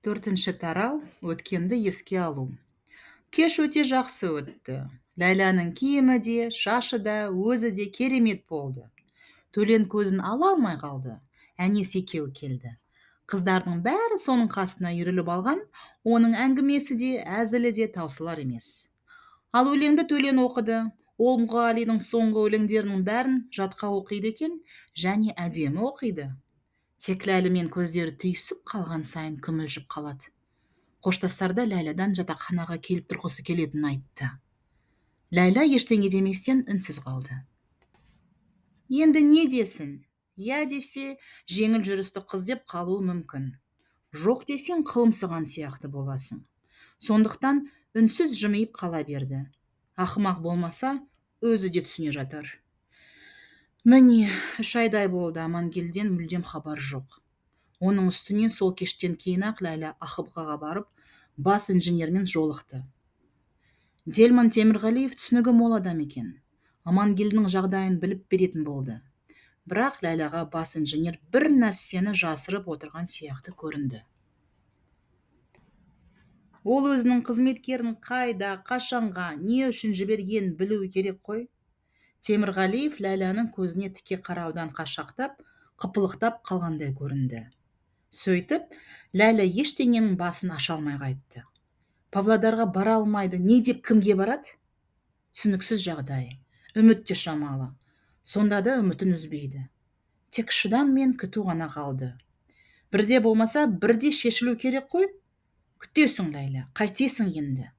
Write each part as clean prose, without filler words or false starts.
Төртінші тарау өткенді еске алу. Кеш өте жақсы өтті. Ләйләнің киімі де, шашы да, өзі де керемет болды. Төлен көзін ала алмай қалды. Әнес екеуі келді. Қыздардың бәрі соның қасына үйіріліп алған, оның әңгімесі де, әзілі де таусылар емес. Ал өлеңді Төлен оқыды. Ол мұғалидің соңғы өлеңдерінің бәрін жатқа оқиды екен, және әдемі оқиды. Тек Ләйлімен көздері түйісіп қалған сайын күмілжіп қалады. Қоштастарда Ләйләдан жатақханаға келіп тұрғысы келетінін айтты. Ләйлә ештеңе деместен үнсіз қалды. Енді не десін? Я десе, жеңіл жүрісті қыз деп қалуы мүмкін. Жоқ десең, қылымсыған сияқты боласың. Сондықтан үнсіз жымиып қала берді. Ақымақ болмаса, өзі де түсіне жатар. Міне, 3 айдай болды, Амангелден мүлдем хабар жоқ. Оның үстіне сол кештен кейін-ақ Ләйлә Ақыбғаға барып, бас инженермен жолықты. Делман Темірғалиев түсінігі мол адам екен. Амангелдінің жағдайын біліп беретін болды. Бірақ Ләйләға бас инженер бір нәрсені жасырып отырған сияқты көрінді. Ол өзінің қызметкерін қайда, қашанға, не үшін жібергенін білуі керек қой. Темірғалиев Ләйләнің көзіне тіке қараудан қашақтап, қыпылықтап қалғандай көрінді. Сөйтіп, Ләйлә ештеңенің басын аша алмай қайтты. Павлодарға бара алмайды, не деп кімге барады? Түсініксіз жағдай, үміт те шамалы. Сонда да үмітін үзбейді. Тек шыдам мен күту ғана қалды. Бірде болмаса, бірде шешілу керек қой. Күтесің, Ләйлә, қайтесің енді.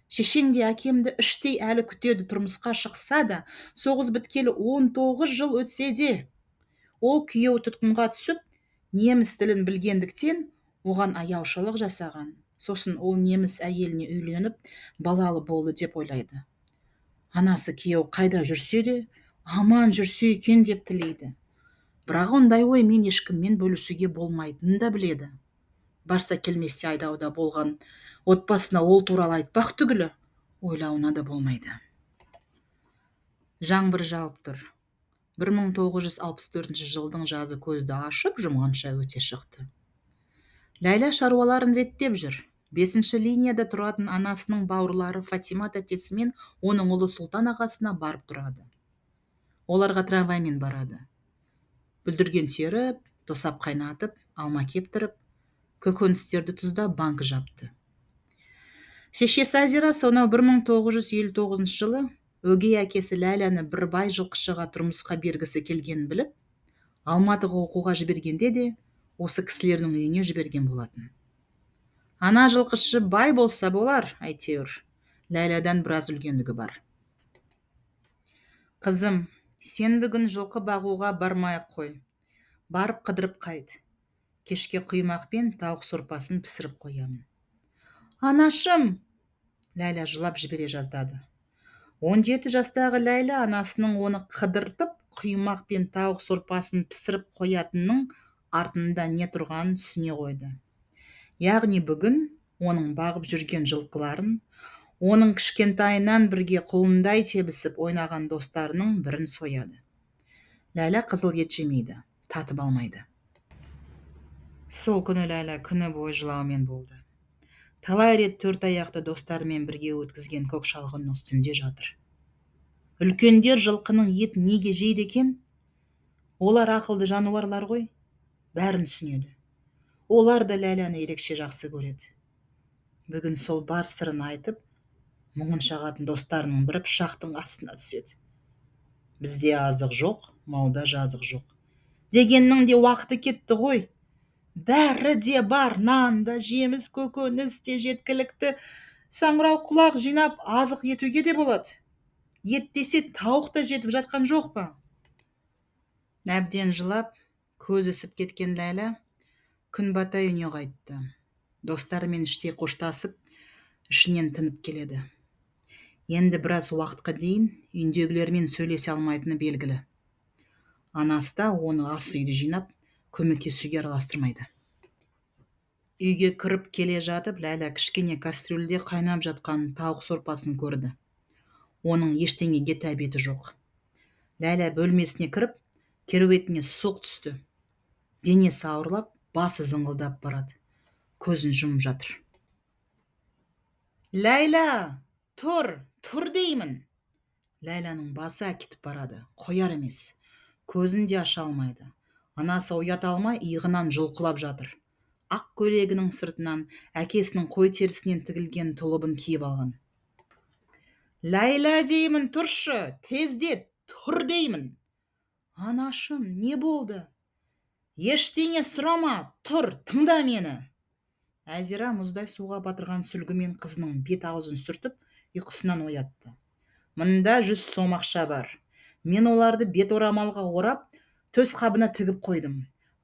Шешең де әкемді іштей әлі күтеді, тұрмысқа шықса да, соғыс біткелі 19 жыл өтсе де. Ол күйеуі тұтқынға түсіп, неміс тілін білгендіктен оған аяушылық жасаған. Сосын ол неміс әйеліне үйленіп, балалы болды деп ойлайды. Анасы күйеуі қайда жүрсе де, аман жүрсе екен деп тілейді. Бірақ ондай оймен ешкіммен бөлісуге болмайтынын да біледі. Барса келместе айдауда болған отбасына ол туралы айтпақ түгілі ойлауына да болмайды. Жаңбыр жауып тұр. 1964 жылдың жазы көзді ашып, жұмғанша өте шықты. Ләйлә шаруаларын реттеп жүр. 5-ші линияда тұратын анасының бауырлары Фатима тәтесі мен оның ұлы Сұлтан ағасына барып тұрады. Оларға трамваймен барады. Бүлдірген теріп, тосап қайнатып, алма кептіріп, көкөністерді тұздап банк жапты. Шешесі Азира сонау 1959 жылы өгей әкесі Ләйләні бір бай жылқышыға тұрмысқа бергісі келгенін біліп, Алматыға оқуға жібергенде де осы кісілердің үйіне жіберген болатын. Ана жылқышы бай болса болар, әйтеуір. Ләйләдан біраз үлгендігі бар. Қызым, сен бүгін жылқы бағуға бармай-ақ қой. Барып қыдырып қайт. Кешке құймақ пен тауық сорпасын пісіріп қоямын. Анашым! Ләйлә жылап жібере жаздады. 17 жастағы Ләйлә анасының оны қыдыртып, құймақ пен тауық сорпасын пісіріп қоятынның артында не тұрғанын түсіне қойды. Яғни бүгін оның бағып жүрген жылқыларын, оның кішкентайынан бірге құлындай тебісіп ойнаған достарының бірін сояды. Ләйлә қызыл ет жемейді, татып алмайды. Сол күні Ләйлә күні бойы жылаумен болды. Талай рет 4 аяқты достарымен бірге өткізген көк шалғынның үстінде жатыр. Үлкендер жылқының ет неге жейді екен? Олар ақылды жануарлар ғой, бәрін түсінеді. Олар да Ләйләні ерекше жақсы көреді. Бүгін сол бар сырын айтып, мұңын шағатын достарының бірі пышақтың астына түседі. Бізде азық жоқ, малда жазық жоқ. Дегеннің де уақыты кетті ғой. Бәрі де бар, нанда, жеміс, көкөніс те жеткілікті. Саңырау құлақ жинап, азық етуге де болады. Ет десе тауық та жетіп жатқан жоқ па? Әбден жылап, көз ісіп кеткен Ләйлә күн бата үйіне қайтты. Достарымен іштей қоштасып, ішінен тынып келеді. Енді біраз уақытқа дейін үйіндегілермен сөйлесе алмайтыны белгілі. Анасы да оны ас үйді жинап, көмектесуге араластырмайды. Үйге кіріп келе жатып, Ләйлә кішкене кастрюльде қайнап жатқан тауық сорпасын көрді. Оның ештеңеге тәбеті жоқ. Ләйлә бөлмесіне кіріп, кереуетіне сұлқ түсті. Денесі ауырлап, басы зыңылдап барады. көзін жұмып жатыр. Ләйла, тұр деймін. Ләйланың басы әкетіп барады, қояр емес. Көзін де аша алмайды. Анасы оята алмай иығынан жұлқылап жатыр. Ақ көйлегінің сыртынан әкесінің қой терісінен тігілген тұлыбын киіп алған. Ләйла деймін, тұршы, тездет, тұр деймін. Анашым, не болды? Ештеңе сұрама, тұр, тыңда мені. Әзира мұздай суға батырған сүлгімен қызының бет-аузын сүртіп, ұйқысынан оятты. Мында 100 сом ақша бар. Мен оларды бет орамалға орап, төс қабына тігіп қойдым.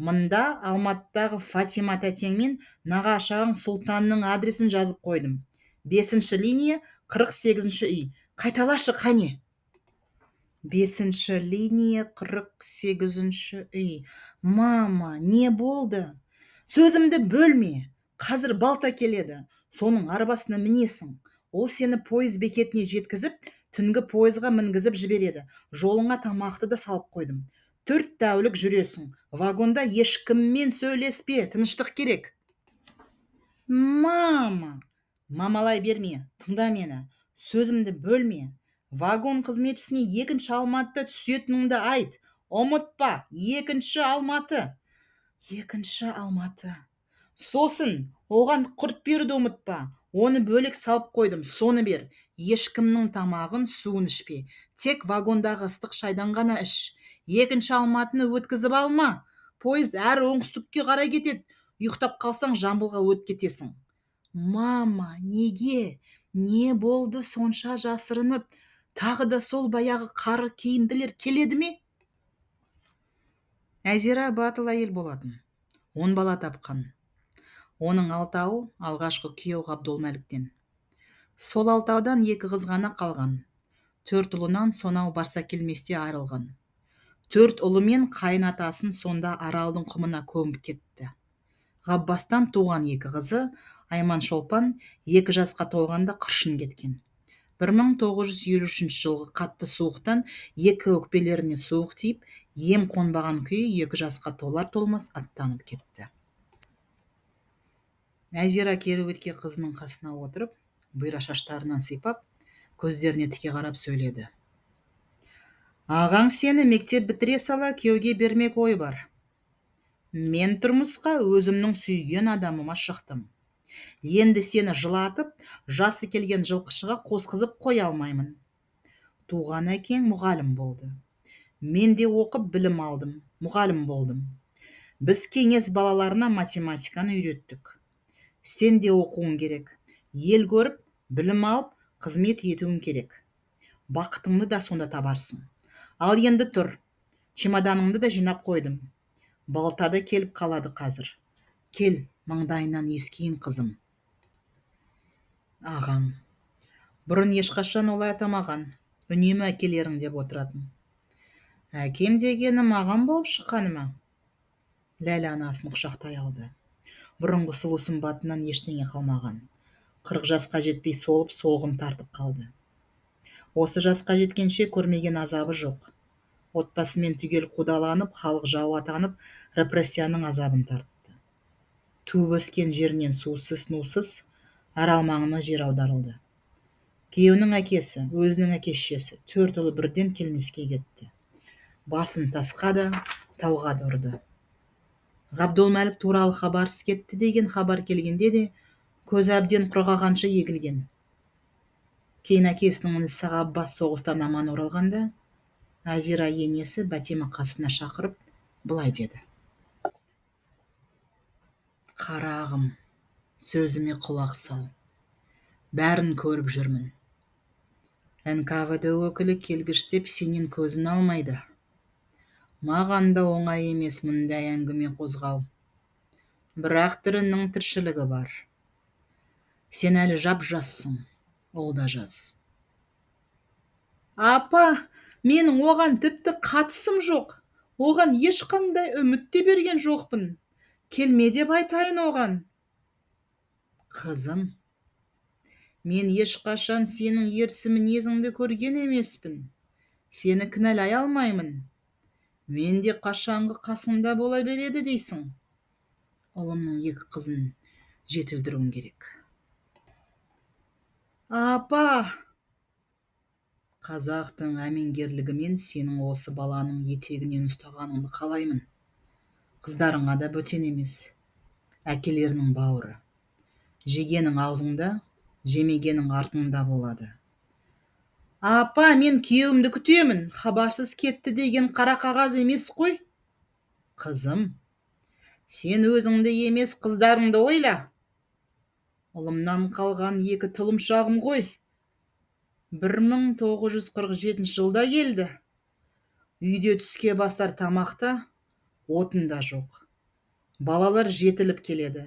Мында Алматыдағы Фатима тәтең мен нағашағың Сұлтанның адресін жазып қойдым. 5-ші линия, 48-ші үй. Қайталашы, қане? 5-ші линия, 48-ші үй. Мама, не болды? Сөзімді бөлме. Қазір балта келеді. Соның арбасына мінесің. Ол сені пойыз бекетіне жеткізіп, түнгі пойызға мінгізіп жібереді. Жолыңа тамақты да салып қойдым. 4 тәулік жүресің. Вагонда ешкіммен сөйлеспе, тыныштық керек. Мама, мамалай берме, тыңда мені. Сөзімді бөлме. Вагон қызметшісіне 2-ші Алматыда түсетініңді айт. Ұмытпа, 2-ші Алматы. 2-ші Алматы. Сосын, оған құрт беруді ұмытпа. Оны бөлек салып қойдым, соны бер. Ешкімнің тамағын, суын ішпе. Тек вагондағы ыстық шайдан ғана іш. 2-ші Алматыны өткізіп алма. Пойыз әр оңтүстікке қарай кетеді. Ұйықтап қалсаң, Жамбылға өтіп кетесің. Мама, неге? Не болды сонша жасырынып? Тағы да сол баяғы қары киімділер келеді ме? Әзира батыл әйел болатын. 10 бала тапқан. Оның 6-ауы алғашқы күйеу Ғабдолмәліктен. Сол 6-аудан 2 қыз ғана қалған. 4 ұлынан сонау барса келместе айрылған. 4 ұлы мен қайын атасын сонда Аралдың құмына көміп кетті. Ғаббастан туған 2 қызы, Айман Шолпан 2 жасқа толғанда қыршын кеткен. 1953 жылғы қатты суықтан 2 өкпелеріне суық тиіп, ем қонбаған күйі 2 жасқа толар-толмас аттанып кетті. Әзира кереуетке қызының қасына отырып, бұйра шаштарынан сипап, көздеріне тіке қарап сөйледі. Ағаң сені мектеп бітіре сала күйеуге бермек ой бар. Мен тұрмысқа өзімнің сүйген адамыма шықтым. Енді сені жылатып, жасы келген жылқышыға қосқызып қоя алмаймын. Туған әкең мұғалім болды. Мен де оқып білім алдым, мұғалім болдым. Біз кеңес балаларына математиканы үйреттік. Сен де оқуың керек. Ел көріп, білім алып, қызмет етуің керек. Бақытыңды да сонда табарсың. Ал енді тұр. Чемоданыңды да жинап қойдым. Балтада келіп қалады қазір. Кел, маңдайынан иіскейін қызым. Ағаң. Бұрын ешқашан олай атамаған. Үнемі әкелерің деп отыратын. Әкем дегені маған болып шыққаны ма? Ләйлә анасын құшақтай алды. Бұрынғы сұлу сымбатынан ештеңе қалмаған. 40 жасқа жетпей солып, солғын тартып қалды. Осы жасқа жеткенше көрмеген азабы жоқ. Отбасымен түгел қудаланып, халық жауы атанып, репрессияның азабын тартты. Туып өскен жерінен сусыз-нусыз, Арал маңына жер аударылды. Күйеуінің әкесі, өзінің әке-шешесі 4 ұлы бірден келмеске кетті. Басын тасқа да, тауға да ұрды. Ғабдолмәлік туралы хабарсыз кетті деген хабар келгенде де көзі әбден құрғағанша егілген. Кейін әкесінің інісі Ғаббас соғыстан аман оралғанда, Әзира енесі Бәтима қасына шақырып, былай деді. Қарағым, сөзіме құлақ сал. Бәрін көріп жүрмін. НКВД өкілі келгіштеп сенен көзін алмайды. Маған да оңай емес мұндай әңгіме қозғау. Бірақ тірінің тіршілігі бар. Сен әлі жап-жассың, ол да жас. Апа, менің оған тіпті қатысым жоқ. Оған ешқандай үміт те берген жоқпын. Келме деп айтайын оған. Қызым, мен ешқашан сенің ерсі мінезіңді көрген емеспін. Сені кінәлай алмаймын. Мен де қашанғы қасыңда бола береді дейсің. Ұлымның 2 қызын жетілдіруің керек. Апа, қазақтың әмеңгерлігімен сенің осы баланың етегінен ұстағаныңды қалаймын. Қыздарыңа да бөтен емес, әкелерінің бауыры. Жегенің аузыңда, жемегенің артыңда болады. Апа, мен күйеуімді күтемін, хабарсыз кетті деген қара қағаз емес қой. Қызым, сен өзіңді емес қыздарыңды ойла. Ұлымнан қалған 2 тұлымшағым ғой. 1947 жылда келді. Үйде түске бастар тамақта отын да жоқ. Балалар жетіліп келеді.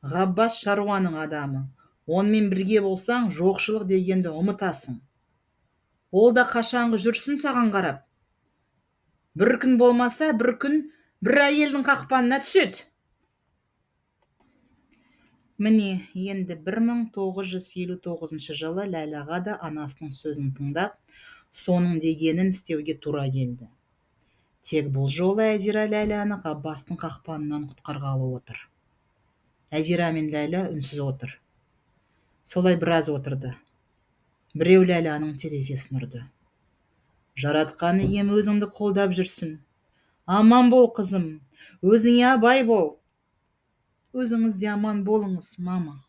Ғаббас шаруаның адамы. Онымен бірге болсаң, жоқшылық дегенді ұмытасың. Ол да қашанғы жүрсін саған қарап. Бір күн болмаса, бір күн бір әйелдің қақпанына түседі. Міне, енді 1959 жылы Ләйләға да анасының сөзін тыңдап, соның дегенін істеуге тура келді. Тек бұл жолы Әзира Ләйләні Ғаббастың қақпанынан құтқарғалы отыр. Әзира мен Ләйлә үнсіз отыр. Солай біраз отырды. Біреу Ләйләның терезесін ұрды. Жаратқан ием өзіңді қолдап жүрсін. Аман бол, қызым, өзіңе абай бол. Өзіңіз де аман болыңыз, мама.